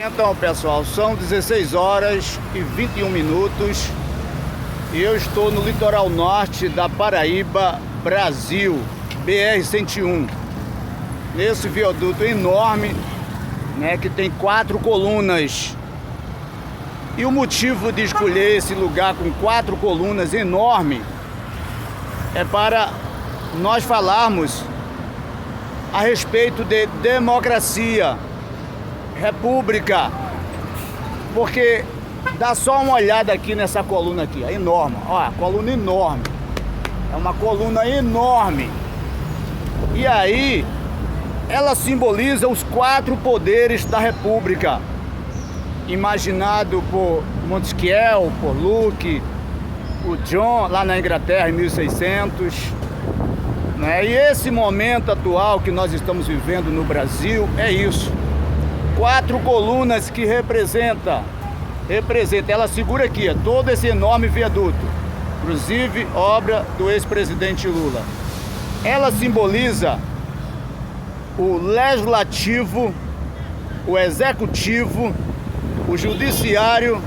Então, pessoal, são 16 horas e 21 minutos e eu estou no litoral norte da Paraíba, Brasil, BR-101, nesse viaduto enorme, né, que tem 4 colunas. E o motivo de escolher esse lugar com 4 colunas enorme é para nós falarmos a respeito de democracia, república, porque dá só uma olhada aqui nessa coluna aqui, é enorme, ó, coluna enorme, é uma coluna enorme, e aí ela simboliza os 4 poderes da república, imaginado por Montesquieu, por Locke, o John lá na Inglaterra em 1600, né? E esse momento atual que nós estamos vivendo no Brasil é isso. 4 colunas que representa, ela segura aqui, todo esse enorme viaduto, inclusive obra do ex-presidente Lula. Ela simboliza o legislativo, o executivo, o judiciário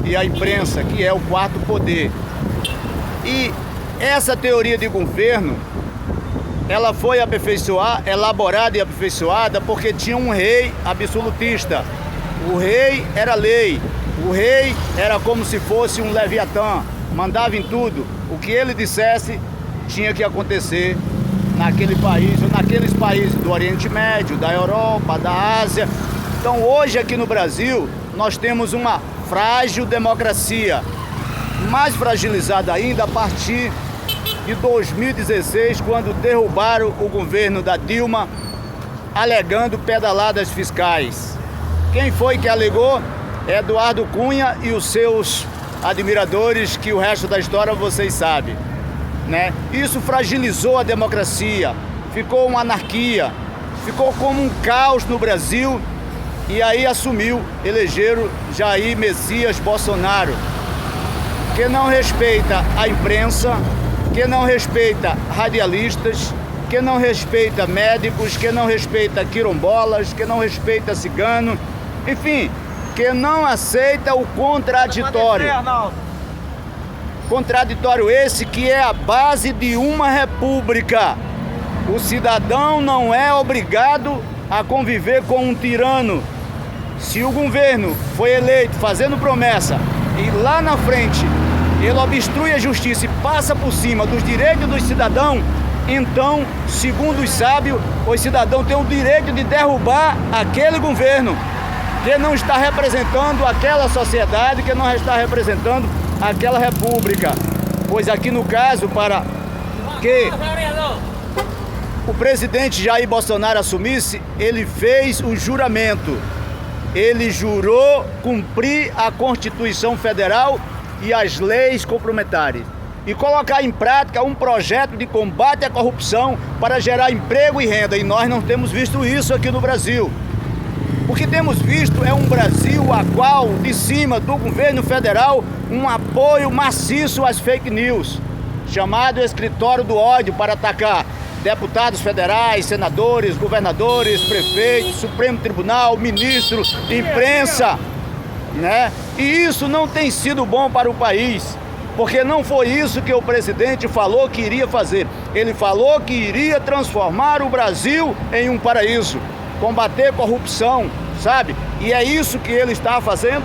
e a imprensa, que é o 4º poder. E essa teoria de governo, ela foi elaborada e aperfeiçoada porque tinha um rei absolutista. O rei era lei, o rei era como se fosse um Leviatã, mandava em tudo. O que ele dissesse tinha que acontecer naquele país ou naqueles países do Oriente Médio, da Europa, da Ásia. Então hoje aqui no Brasil nós temos uma frágil democracia, mais fragilizada ainda a partir de 2016, quando derrubaram o governo da Dilma, alegando pedaladas fiscais. Quem foi que alegou? Eduardo Cunha e os seus admiradores, que o resto da história vocês sabem, né? Isso fragilizou a democracia, ficou uma anarquia, ficou como um caos no Brasil, e aí elegeram Jair Messias Bolsonaro, que não respeita a imprensa, que não respeita radialistas, que não respeita médicos, que não respeita quilombolas, que não respeita cigano, enfim, que não aceita o contraditório. Contraditório esse que é a base de uma república. O cidadão não é obrigado a conviver com um tirano. Se o governo foi eleito fazendo promessa e lá na frente ele obstrui a justiça e passa por cima dos direitos dos cidadãos, então, segundo os sábios, os cidadãos têm o direito de derrubar aquele governo que não está representando aquela sociedade, que não está representando aquela república. Pois aqui no caso, para que o presidente Jair Bolsonaro assumisse, ele fez o juramento. Ele jurou cumprir a Constituição Federal e as leis complementares e colocar em prática um projeto de combate à corrupção para gerar emprego e renda. E nós não temos visto isso aqui no Brasil. O que temos visto é um Brasil a qual, de cima do governo federal, um apoio maciço às fake news, chamado Escritório do Ódio, para atacar deputados federais, senadores, governadores, prefeitos, Supremo Tribunal, ministros, imprensa, né? E isso não tem sido bom para o país, porque não foi isso que o presidente falou que iria fazer. Ele falou que iria transformar o Brasil em um paraíso, combater corrupção, sabe? E é isso que ele está fazendo.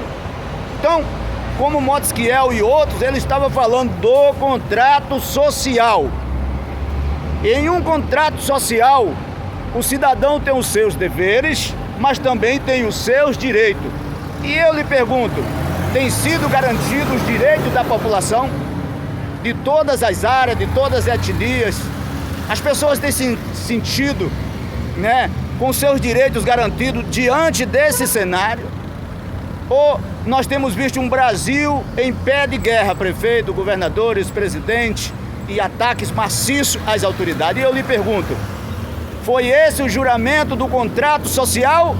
Então, como Montesquieu e outros, ele estava falando do contrato social. Em um contrato social, o cidadão tem os seus deveres, mas também tem os seus direitos. E eu lhe pergunto, tem sido garantido os direitos da população, de todas as áreas, de todas as etnias? As pessoas têm se sentido, né, com seus direitos garantidos diante desse cenário? Ou nós temos visto um Brasil em pé de guerra, prefeito, governadores, presidente, e ataques maciços às autoridades? E eu lhe pergunto, foi esse o juramento do contrato social?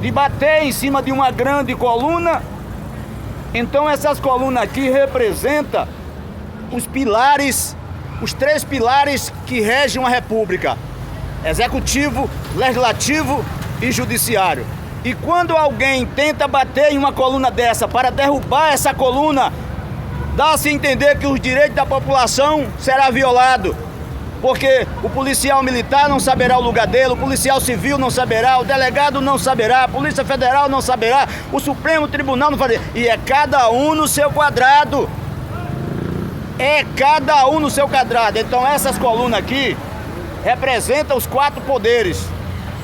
De bater em cima de uma grande coluna? Então essas colunas aqui representam os pilares, os 3 pilares que regem uma república: executivo, legislativo e judiciário. E quando alguém tenta bater em uma coluna dessa para derrubar essa coluna, dá-se a entender que os direitos da população será violado. Porque o policial militar não saberá o lugar dele, o policial civil não saberá, o delegado não saberá, a Polícia Federal não saberá, o Supremo Tribunal não saberá. E é cada um no seu quadrado. É cada um no seu quadrado. Então essas colunas aqui representam os 4 poderes.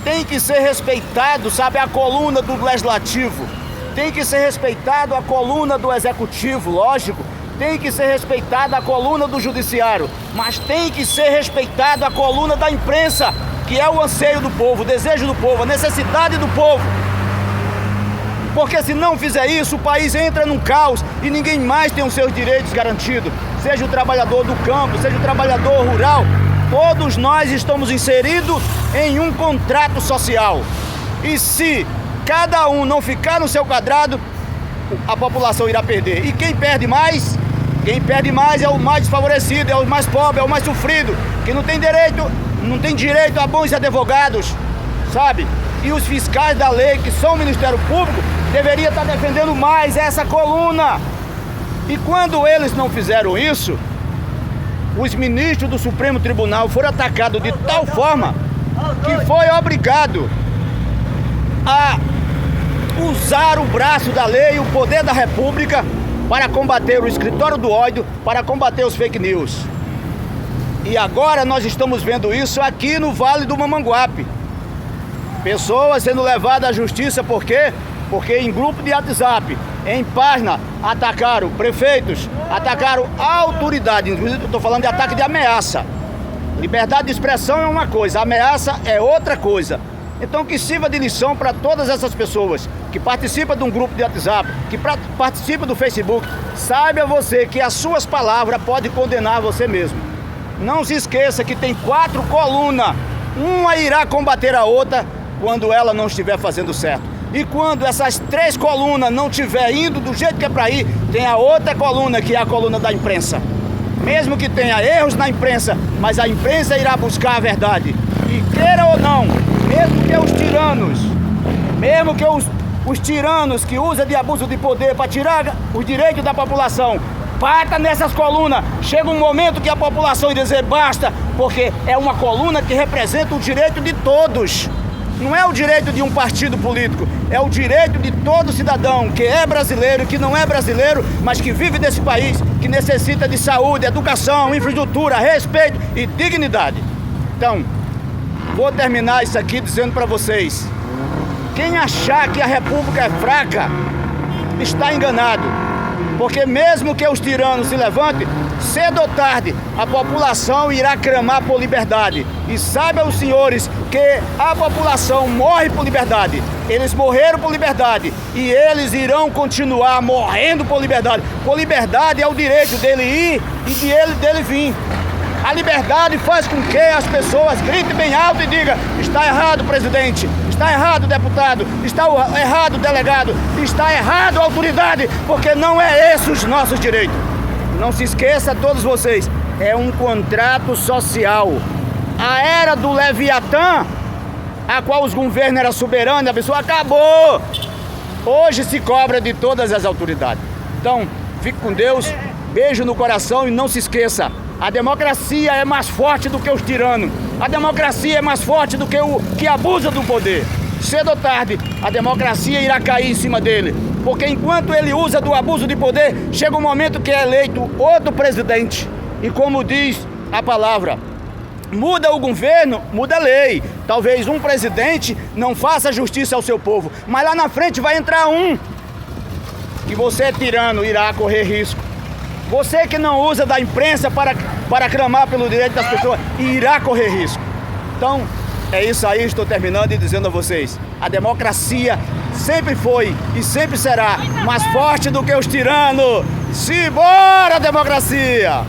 Tem que ser respeitado, sabe, a coluna do Legislativo. Tem que ser respeitado a coluna do Executivo, lógico. Tem que ser respeitada a coluna do Judiciário. Mas tem que ser respeitada a coluna da imprensa, que é o anseio do povo, o desejo do povo, a necessidade do povo. Porque se não fizer isso, o país entra num caos e ninguém mais tem os seus direitos garantidos. Seja o trabalhador do campo, seja o trabalhador rural, todos nós estamos inseridos em um contrato social. E se cada um não ficar no seu quadrado, a população irá perder. E quem perde mais? Quem perde mais é o mais desfavorecido, é o mais pobre, é o mais sofrido, que não tem direito a bons advogados, sabe? E os fiscais da lei, que são o Ministério Público, deveriam estar defendendo mais essa coluna. E quando eles não fizeram isso, os ministros do Supremo Tribunal foram atacados de tal forma que foi obrigado a usar o braço da lei, o poder da República, para combater o escritório do ódio, para combater os fake news. E agora nós estamos vendo isso aqui no Vale do Mamanguape. Pessoas sendo levadas à justiça, por quê? Porque em grupo de WhatsApp, em página, atacaram prefeitos, atacaram autoridades. Inclusive, eu estou falando de ataque de ameaça. Liberdade de expressão é uma coisa, ameaça é outra coisa. Então que sirva de lição para todas essas pessoas que participam de um grupo de WhatsApp, que participam do Facebook. Saiba você que as suas palavras podem condenar você mesmo. Não se esqueça que tem 4 colunas. Uma irá combater a outra quando ela não estiver fazendo certo. E quando essas 3 colunas não estiver indo do jeito que é para ir, tem a outra coluna, que é a coluna da imprensa. Mesmo que tenha erros na imprensa, mas a imprensa irá buscar a verdade. E queira ou não, mesmo que os tiranos que usam de abuso de poder para tirar os direitos da população, bata nessas colunas, chega um momento que a população irá dizer basta, porque é uma coluna que representa o direito de todos. Não é o direito de um partido político, é o direito de todo cidadão que é brasileiro, que não é brasileiro, mas que vive desse país, que necessita de saúde, educação, infraestrutura, respeito e dignidade. Então, vou terminar isso aqui dizendo para vocês: quem achar que a República é fraca, está enganado. Porque mesmo que os tiranos se levantem, cedo ou tarde, a população irá clamar por liberdade. E saibam os senhores que a população morre por liberdade. Eles morreram por liberdade e eles irão continuar morrendo por liberdade. Por liberdade é o direito dele ir e dele vir. A liberdade faz com que as pessoas gritem bem alto e digam: está errado, presidente, está errado, deputado, está errado, delegado, está errado, autoridade, porque não é esse os nossos direitos. Não se esqueça, todos vocês, é um contrato social. A era do Leviatã, a qual os governos eram soberanos, a pessoa acabou. Hoje se cobra de todas as autoridades. Então, fique com Deus, beijo no coração e não se esqueça: a democracia é mais forte do que os tiranos. A democracia é mais forte do que o que abusa do poder. Cedo ou tarde, a democracia irá cair em cima dele. Porque enquanto ele usa do abuso de poder, chega um momento que é eleito outro presidente. E como diz a palavra, muda o governo, muda a lei. Talvez um presidente não faça justiça ao seu povo, mas lá na frente vai entrar um. E você, tirano, irá correr risco. Você que não usa da imprensa para clamar pelo direito das pessoas, irá correr risco. Então, é isso aí, estou terminando e dizendo a vocês: a democracia sempre foi e sempre será mais forte do que os tiranos. Simbora, democracia!